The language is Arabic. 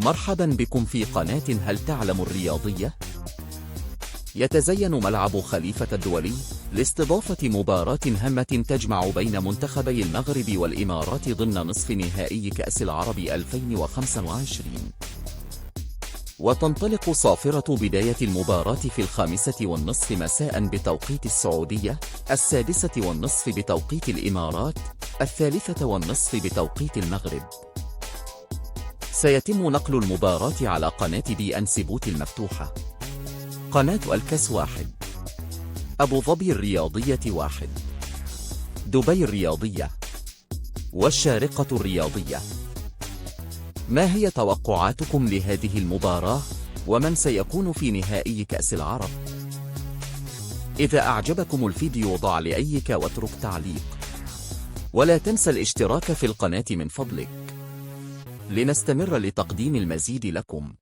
مرحبا بكم في قناة هل تعلم الرياضية؟ يتزين ملعب خليفة الدولي لاستضافة مباراة هامة تجمع بين منتخبي المغرب والإمارات ضمن نصف نهائي كأس العرب 2025. وتنطلق صافرة بداية المباراة في 5:30 مساء بتوقيت السعودية، 6:30 بتوقيت الإمارات، 3:30 بتوقيت المغرب. سيتم نقل المباراة على قناة BN سبوت المفتوحة، قناة الكاس 1، أبو ظبي الرياضية 1، دبي الرياضية، والشارقة الرياضية. ما هي توقعاتكم لهذه المباراة؟ ومن سيكون في نهائي كأس العرب؟ إذا أعجبكم الفيديو ضع لأيك واترك تعليق، ولا تنسى الاشتراك في القناة من فضلك، لنستمر لتقديم المزيد لكم.